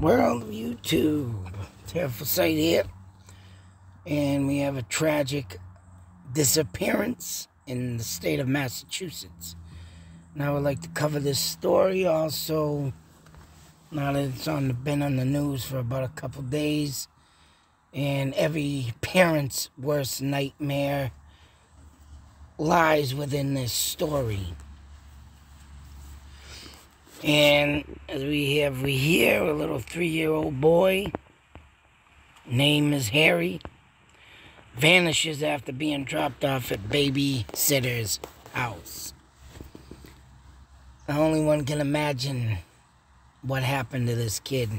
World of YouTube. Terrible sight here. And we have a tragic disappearance in the state of Massachusetts. And I would like to cover this story also, now that it's been on the news for about a couple days. And every parent's worst nightmare lies within this story. And as we hear a little 3-year-old boy, name is Harry, vanishes after being dropped off at babysitter's house. The only one can imagine what happened to this kid.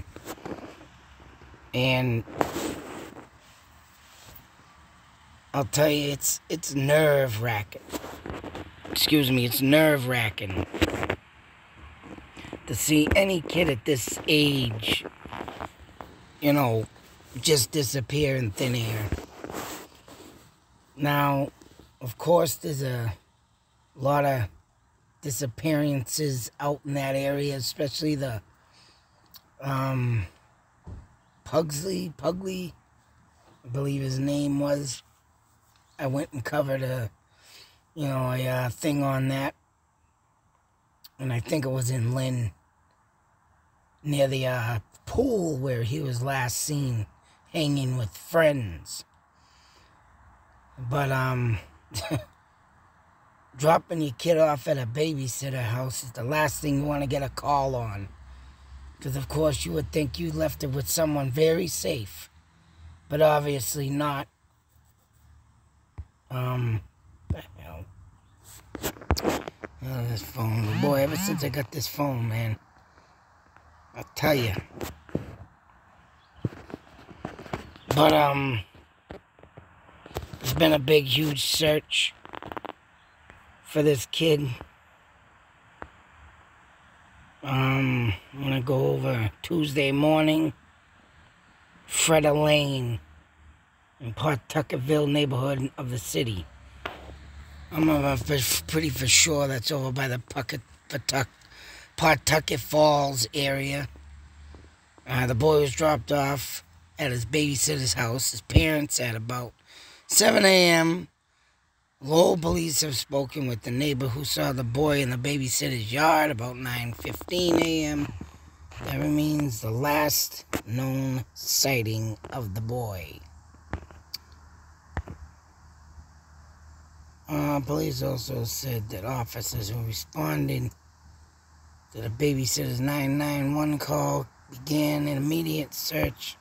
And I'll tell you, it's nerve-wracking. Excuse me, it's nerve-wracking to see any kid at this age, just disappear in thin air. Now, of course, there's a lot of disappearances out in that area, especially the Pugsley, I believe his name was. I went and covered a thing on that, and I think it was in Lynn, near the pool where he was last seen hanging with friends. But dropping your kid off at a babysitter house is the last thing you want to get a call on, because of course you would think you left it with someone very safe, but obviously not. The hell? Oh, this phone. But boy, ever since I got this phone, man, I'll tell you. But, there's been a big, huge search for this kid. I'm gonna go over Tuesday morning, Freda Lane, in Pawtucketville neighborhood of the city. I'm pretty for sure that's over by the Pawtucket Falls area. The boy was dropped off at his babysitter's house, his parents, at about 7 a.m. Lowell police have spoken with the neighbor who saw the boy in the babysitter's yard about 9:15 a.m. That remains the last known sighting of the boy. Police also said that officers who responded to the babysitter's 911 call began an immediate search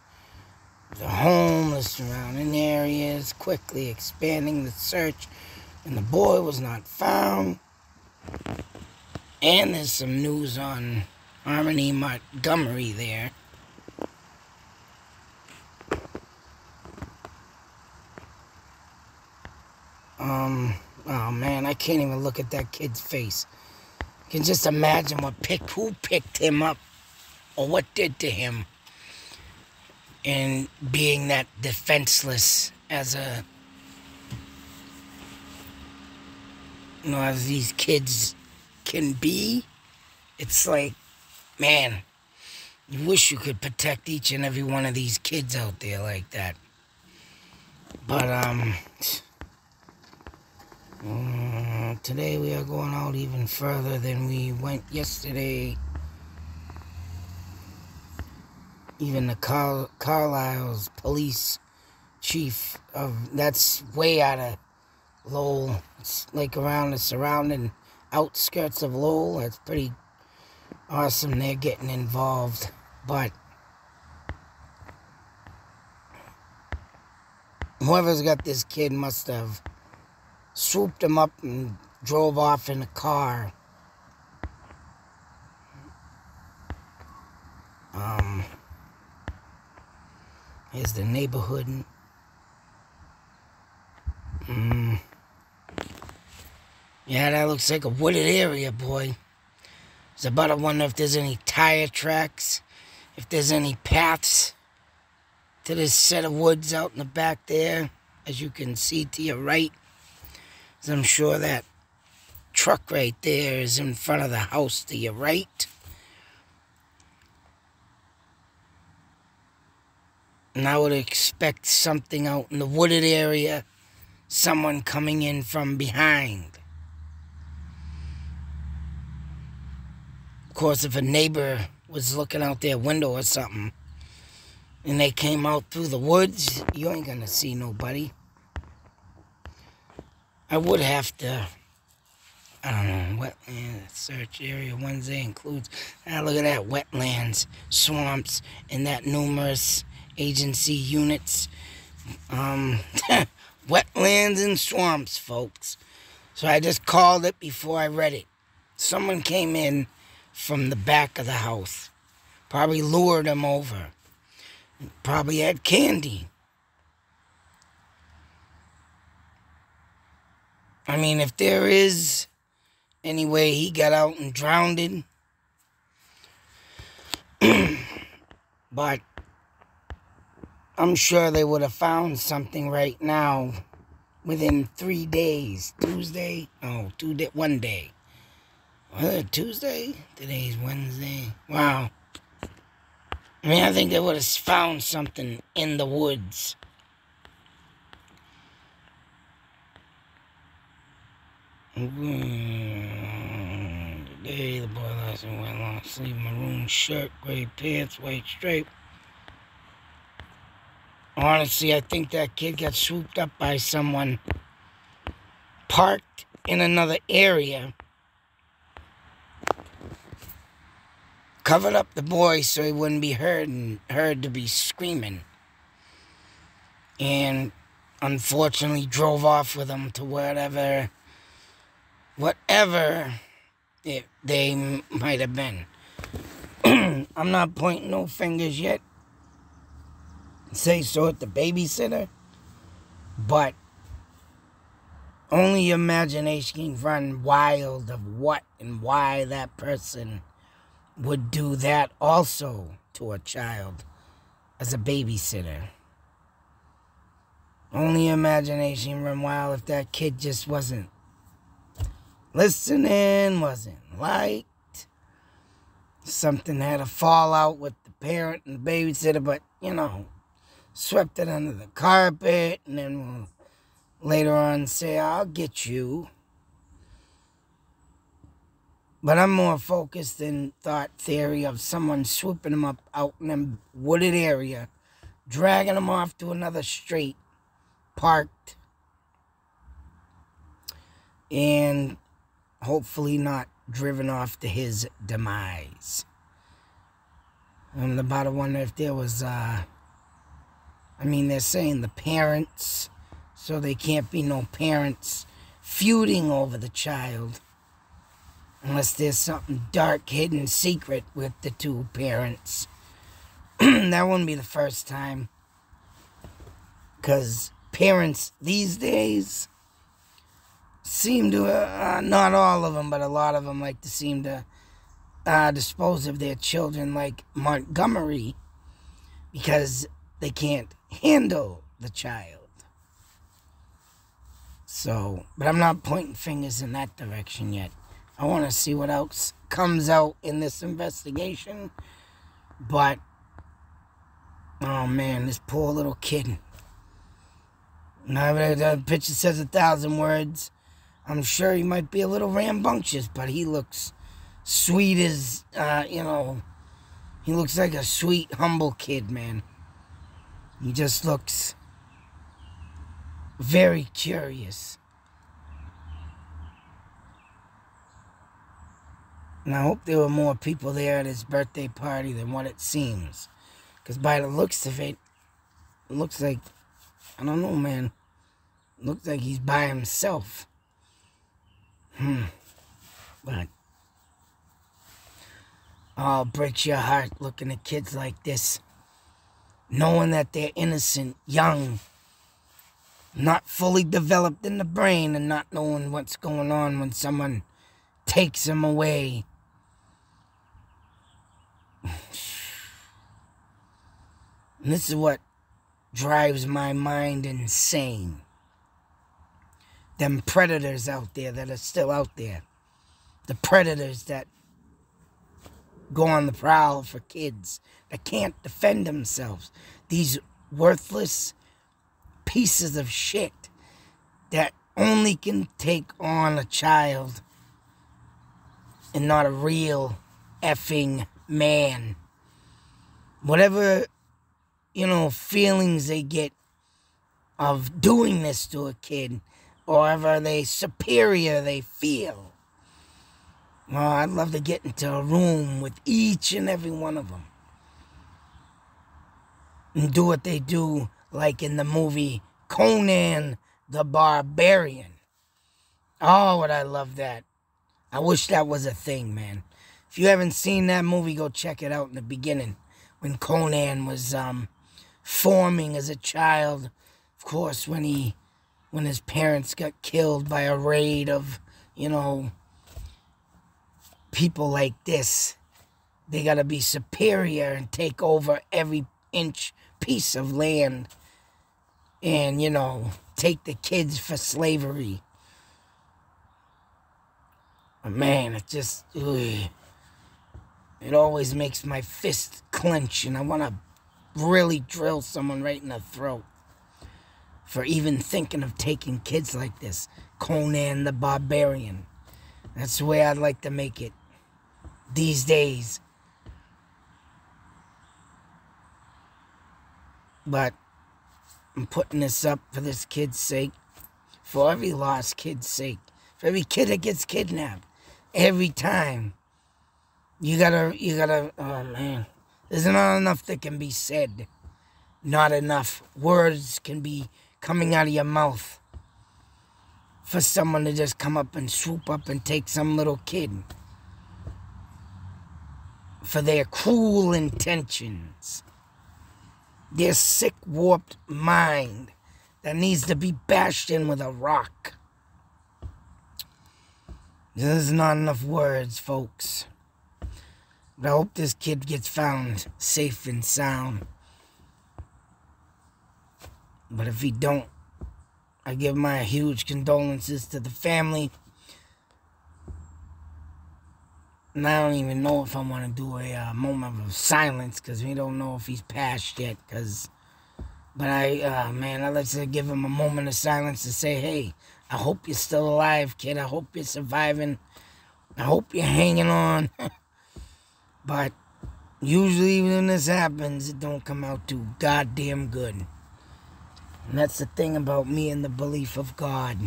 of the home, the surrounding areas, quickly expanding the search, and the boy was not found. And there's some news on Harmony Montgomery there. Oh man, I can't even look at that kid's face. You can just imagine who picked him up, or what did to him, and being that defenseless as as these kids can be. It's like, man, you wish you could protect each and every one of these kids out there like that. But today we are going out even further than we went yesterday. Even the Carlisle's police chief that's way out of Lowell. It's like around the surrounding outskirts of Lowell. That's pretty awesome. They're getting involved. But whoever's got this kid must have swooped him up and drove off in a car. Here's the neighborhood. Yeah, that looks like a wooded area, boy. I was about to wonder if there's any tire tracks, if there's any paths to this set of woods out in the back there, as you can see to your right. So I'm sure that truck right there is in front of the house to your right. And I would expect something out in the wooded area, someone coming in from behind. Of course, if a neighbor was looking out their window or something, and they came out through the woods, you ain't gonna see nobody. I would have to, I don't know, wetland search area Wednesday includes, look at that, wetlands, swamps, and that numerous agency units. Wetlands and swamps, folks. So I just called it before I read it. Someone came in from the back of the house. Probably lured him over. Probably had candy. I mean, if there is any way he got out and drowned, but I'm sure they would have found something right now within 3 days. Tuesday? No, 1 day. Was it Tuesday? Today's Wednesday. Wow. I mean, I think they would have found something in the woods. Today, the boy last night went long sleeve, maroon shirt, gray pants, white stripe. Honestly, I think that kid got swooped up by someone parked in another area. Covered up the boy so he wouldn't be heard to be screaming. And unfortunately drove off with him to whatever they might have been. I'm not pointing no fingers yet. Say so at the babysitter. But only your imagination can run wild of what and why that person would do that also to a child as a babysitter. Only imagination run wild if that kid just wasn't listening, wasn't liked. Something had a fallout with the parent and the babysitter, but, swept it under the carpet and then will later on say, I'll get you. But I'm more focused in thought theory of someone swooping him up out in a wooded area, dragging him off to another street, parked, and hopefully not driven off to his demise. I'm about to wonder if there was, they're saying the parents, so there can't be no parents feuding over the child. Unless there's something dark, hidden, secret with the two parents. That wouldn't be the first time. Because parents these days seem to, not all of them, but a lot of them like to seem to dispose of their children like Montgomery. Because they can't handle the child. So, but I'm not pointing fingers in that direction yet. I want to see what else comes out in this investigation. But, oh man, this poor little kid. Now, the picture says 1,000 words. I'm sure he might be a little rambunctious, but he looks sweet as, he looks like a sweet, humble kid, man. He just looks very curious. And I hope there were more people there at his birthday party than what it seems. Because by the looks of it, it looks like, I don't know, man. It looks like he's by himself. But, oh, it breaks your heart looking at kids like this. Knowing that they're innocent, young, not fully developed in the brain, and not knowing what's going on when someone takes them away. And this is what drives my mind insane. Them predators out there that are still out there. The predators that go on the prowl for kids that can't defend themselves. These worthless pieces of shit that only can take on a child and not a real effing man. Whatever, feelings they get of doing this to a kid, or ever they superior they feel. Well, I'd love to get into a room with each and every one of them and do what they do, like in the movie Conan the Barbarian. Oh, would I love that. I wish that was a thing, man. If you haven't seen that movie, go check it out in the beginning, when Conan was forming as a child. Of course, when his parents got killed by a raid of, people like this. They gotta be superior and take over every piece of land and, take the kids for slavery. But man, it just, it always makes my fist clench, and I want to really drill someone right in the throat for even thinking of taking kids like this. Conan the Barbarian. That's the way I'd like to make it these days. But I'm putting this up for this kid's sake, for every lost kid's sake, for every kid that gets kidnapped. Every time. You gotta, oh man. There's not enough that can be said. Not enough words can be coming out of your mouth for someone to just come up and swoop up and take some little kid for their cruel intentions. Their sick, warped mind that needs to be bashed in with a rock. There's not enough words, folks. But I hope this kid gets found safe and sound. But if he don't, I give my huge condolences to the family. And I don't even know if I want to do a moment of silence, because we don't know if he's passed yet. But I'd like to give him a moment of silence to say, hey, I hope you're still alive, kid. I hope you're surviving. I hope you're hanging on. But usually when this happens, it don't come out too goddamn good. And that's the thing about me and the belief of God.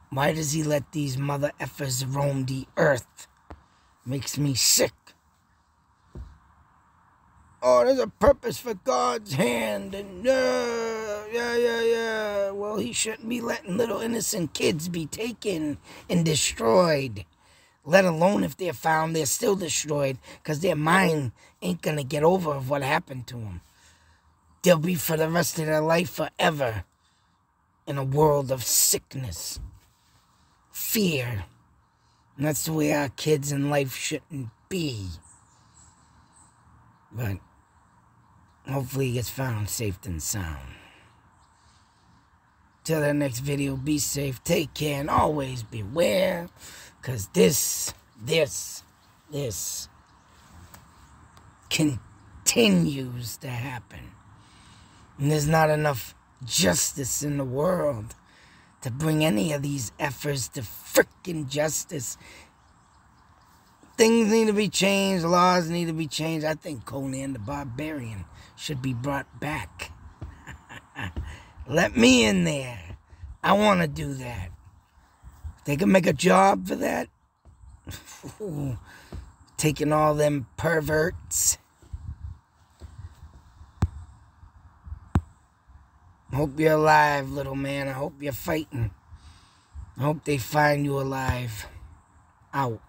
Why does he let these mother effers roam the earth? Makes me sick. Oh, there's a purpose for God's hand, and yeah. Well, he shouldn't be letting little innocent kids be taken and destroyed. Let alone if they're found, they're still destroyed, because their mind ain't gonna get over of what happened to them. They'll be for the rest of their life forever in a world of sickness, fear. And that's the way our kids in life shouldn't be. But hopefully he gets found safe and sound. Till the next video, be safe, take care, and always beware. Because this continues to happen. And there's not enough justice in the world to bring any of these efforts to frickin' justice. Things need to be changed. Laws need to be changed. I think Conan the Barbarian should be brought back. Let me in there. I want to do that. They can make a job for that. Ooh, taking all them perverts. Hope you're alive, little man. I hope you're fighting. I hope they find you alive. Out.